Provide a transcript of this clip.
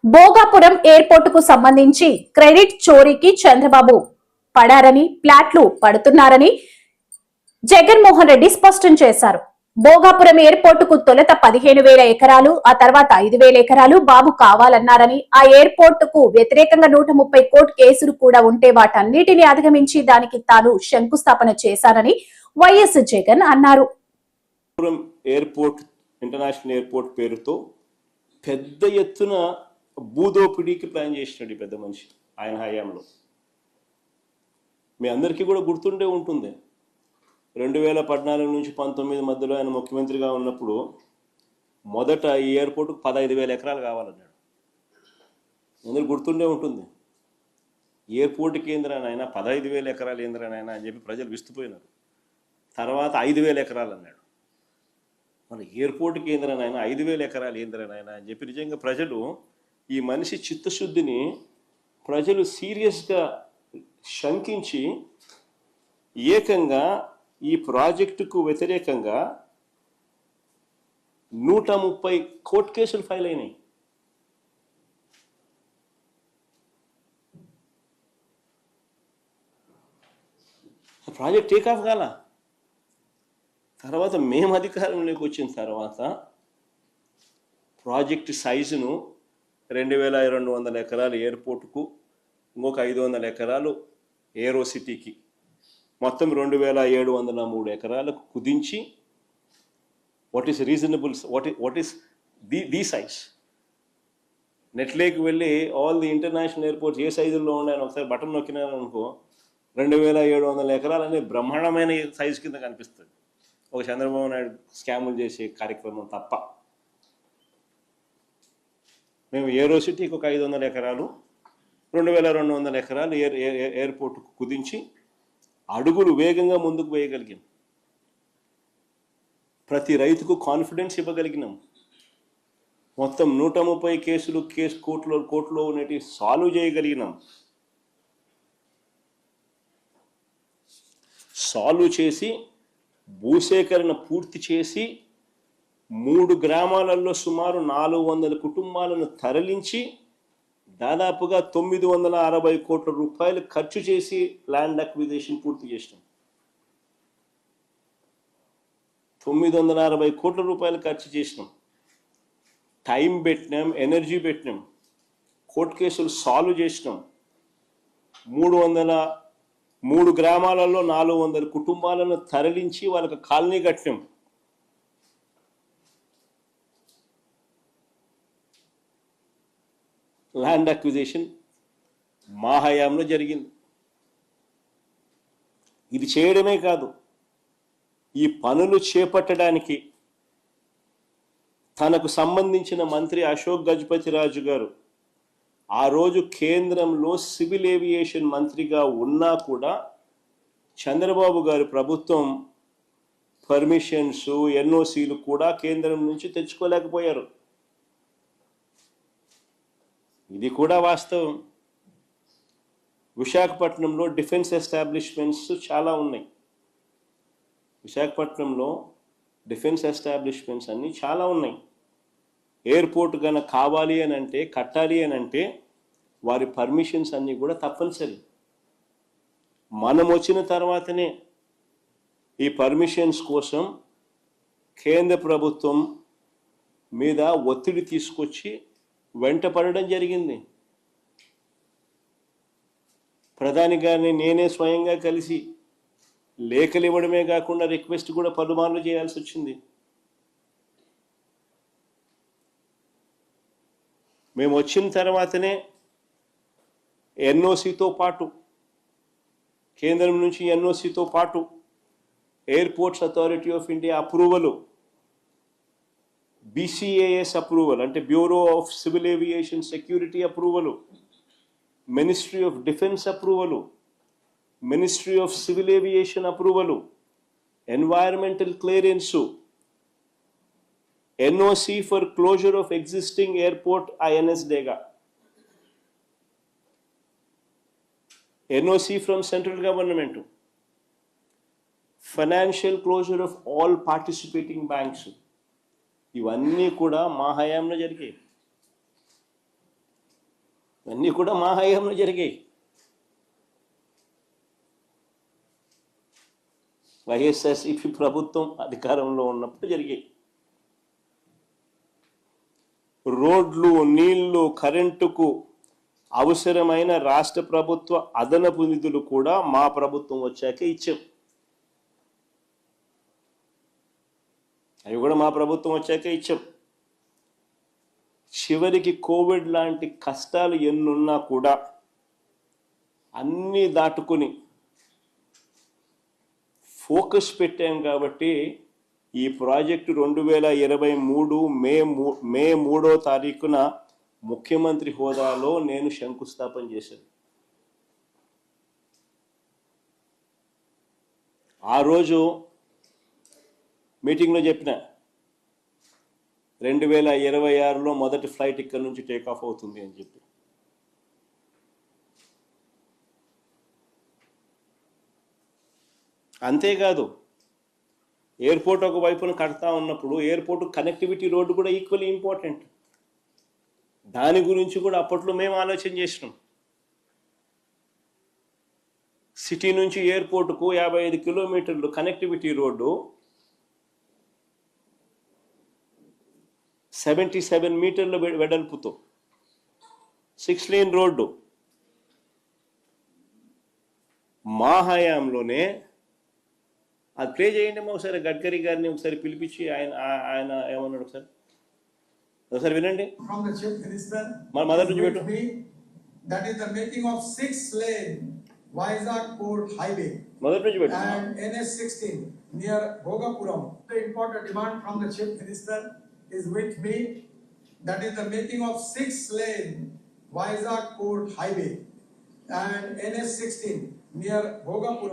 Bhogapuram airport కు సంబంధించి credit చోరీకి చంద్రబాబు పడారని, ప్లాట్లు పడుతున్నారని జగన్మోహన్ రెడ్డి స్పష్టం చేశారు. భోగాపురం ఎయిర్పోర్ట్ కు తొలుత 15,000 ఎకరాలు, ఆ తర్వాత 5,000 ఎకరాలు బాబు కావాలన్నారని, ఆ ఎయిర్పోర్ట్ కు వ్యతిరేకంగా 130 కోర్టు కేసులు కూడా ఉంటే వాటన్నిటిని అధిగమించి దానికి తాను శంకుస్థాపన చేశారని వైఎస్ జగన్ అన్నారు. ఎయిర్పోర్ట్ ఇంటర్నేషనల్ ఎయిర్పోర్ట్ పేరుతో పెద్ద ఎత్తున భూదోపిడీకి ప్లాన్ చేసినాడు పెద్ద మనిషి ఆయన హయాంలో. మీ అందరికీ కూడా గుర్తుండే ఉంటుంది, 2014 నుంచి 19 మధ్యలో ఆయన ముఖ్యమంత్రిగా ఉన్నప్పుడు మొదట ఈ ఎయిర్పోర్ట్కు 15,000 ఎకరాలు కావాలన్నాడు. అందరికి గుర్తుండే ఉంటుంది. ఎయిర్పోర్ట్ కేంద్రానైనా 15,000 ఎకరాలు ఏంద్రానైనా అని చెప్పి ప్రజలు విస్తుపోయినారు. తర్వాత 5,000 ఎకరాలు అన్నాడు. మన ఎయిర్పోర్ట్ కేంద్రానైనా 5,000 ఎకరాలు ఏంద్రానైనా అని చెప్పి నిజంగా ప్రజలు ఈ మనిషి చిత్తశుద్ధిని ప్రజలు సీరియస్గా శంకించి ఏకంగా ఈ ప్రాజెక్టుకు వ్యతిరేకంగా 130 కోర్టు కేసులు ఫైల్ అయినాయి. ప్రాజెక్ట్ టేకాఫ్ కాల. తర్వాత మేము అధికారంలోకి వచ్చిన తర్వాత ప్రాజెక్టు సైజును 2,200 ఎకరాలు ఎయిర్పోర్టుకు, ఇంకొక 500 ఎకరాలు ఏరో సిటీకి, మొత్తం 2,703 ఎకరాలకు కుదించి what is reasonable, what is the size. నెట్లోకి వెళ్ళి ఆల్ ది ఇంటర్నేషనల్ ఎయిర్పోర్ట్స్ ఏ సైజుల్లో ఉన్నాయని ఒకసారి బటన్ నొక్కినారనుకో 2,700 ఎకరాలు అనే బ్రహ్మాండమైన సైజు కింద కనిపిస్తుంది. ఒక చంద్రబాబు నాయుడు స్కాములు చేసే కార్యక్రమం తప్ప. మేము ఏరో సిటీకి ఒక 500 ఎకరాలు, 2,200 ఎకరాలు ఎయిర్పోర్టుకు కుదించి అడుగులు వేగంగా ముందుకు వేయగలిగాం. ప్రతి రైతుకు కాన్ఫిడెన్స్ ఇవ్వగలిగినాం. మొత్తం 130 కేసులు కోర్టులో ఉన్నటి సాల్వ్ చేయగలిగినాం. సాల్వ్ చేసి భూసేకరణ పూర్తి చేసి 3 గ్రామాలలో సుమారు 400 కుటుంబాలను తరలించి దాదాపుగా 960 కోట్ల రూపాయలు ఖర్చు చేసి ల్యాండ్ అక్విజిషన్ పూర్తి చేసినాం. 960 కోట్ల రూపాయలు ఖర్చు చేసినాం. టైం పెట్టినాం, ఎనర్జీ పెట్టినాం, కోర్టు కేసులు సాల్వ్ చేసినాం. 3 గ్రామాలలో 400 కుటుంబాలను తరలించి వాళ్ళకి కాలనీ కట్టినాం. ల్యాండ్ అక్విజిషన్ మా హయాంలో జరిగింది. ఇది చేయడమే కాదు, ఈ పనులు చేపట్టడానికి తనకు సంబంధించిన మంత్రి అశోక్ గజపతిరాజు గారు ఆ రోజు కేంద్రంలో సివిల్ ఏవియేషన్ మంత్రిగా ఉన్నా కూడా చంద్రబాబు గారి ప్రభుత్వం పర్మిషన్స్, ఎన్ఓసీలు కూడా కేంద్రం నుంచి తెచ్చుకోలేకపోయారు. ఇది కూడా వాస్తవం. విశాఖపట్నంలో డిఫెన్స్ ఎస్టాబ్లిష్మెంట్స్ చాలా ఉన్నాయి. విశాఖపట్నంలో డిఫెన్స్ ఎస్టాబ్లిష్మెంట్స్ అన్నీ చాలా ఉన్నాయి. ఎయిర్పోర్ట్ కనుక కావాలి అని అంటే, కట్టాలి అని అంటే వారి పర్మిషన్స్ అన్నీ కూడా తప్పనిసరి. మనం వచ్చిన తర్వాతనే ఈ పర్మిషన్స్ కోసం కేంద్ర ప్రభుత్వం మీద ఒత్తిడి తీసుకొచ్చి వెంట పడడం జరిగింది. ప్రధాని గారిని నేనే స్వయంగా కలిసి లేఖలు ఇవ్వడమే కాకుండా రిక్వెస్ట్ కూడా పలుమార్లు చేయాల్సి వచ్చింది. మేము వచ్చిన తర్వాతనే ఎన్ఓసితో పాటు, కేంద్రం నుంచి ఎన్ఓసితో పాటు airports authority of India approval, BCAS approval అంటే bureau of civil aviation security approval, ministry of defence approval, ministry of civil aviation approval, environmental clearance, NOC for closure of existing airport INS Dega, NOC from central government, financial closure of all participating banks. ఇవన్నీ కూడా మా హయాంలో జరిగాయి. అన్నీ కూడా మా హయాంలో జరిగాయి. వైఎస్ఆర్సీపీ ప్రభుత్వం అధికారంలో ఉన్నప్పుడు జరిగాయి. రోడ్లు, నీళ్లు, కరెంటుకు అవసరమైన రాష్ట్ర ప్రభుత్వ అదనపు నిధులు కూడా మా ప్రభుత్వం వచ్చాకే ఇచ్చాం. అవి కూడా మా ప్రభుత్వం వచ్చాకే ఇచ్చాం. చివరికి కోవిడ్ లాంటి కష్టాలు ఎన్నున్నా కూడా అన్నీ దాటుకుని ఫోకస్ పెట్టాం కాబట్టి ఈ ప్రాజెక్టు 2023 మే 3వ తారీఖున ముఖ్యమంత్రి హోదాలో నేను శంకుస్థాపన చేశాను. ఆ రోజు మీటింగ్లో చెప్పిన 2026లో మొదటి ఫ్లైట్ ఇక్కడ నుంచి టేక్ ఆఫ్ అవుతుంది అని చెప్పి. అంతేకాదు, ఎయిర్పోర్ట్ ఒక వైపున కడతా ఉన్నప్పుడు ఎయిర్పోర్ట్ కనెక్టివిటీ రోడ్డు కూడా ఈక్వల్లీ ఇంపార్టెంట్. దాని గురించి కూడా అప్పట్లో మేము ఆలోచన చేసినాం. సిటీ నుంచి ఎయిర్పోర్టుకు 55 కిలోమీటర్లు కనెక్టివిటీ రోడ్డు, 77 మీటర్ల వెడల్పుతో 6 లేన్ రోడ్డు మా హయాంలోనే. అది ప్లే చేయండి ఒకసారి, గడ్కరీ గారిని ఒకసారి పిలిపించి ఆయన ఏమన్నాడు ఒకసారి వినండి. From the Chief Minister, మొదటి నుంచి పెట్టు. that is the making of 6 lane Vizag Port Highway మొదటి నుంచి పెట్టు. and NS16 near Bhogapuram. The important demand from the Chief Minister is with me, that is the making of 6 lane Vizag Port Highway and NS16 near Bhogapuram.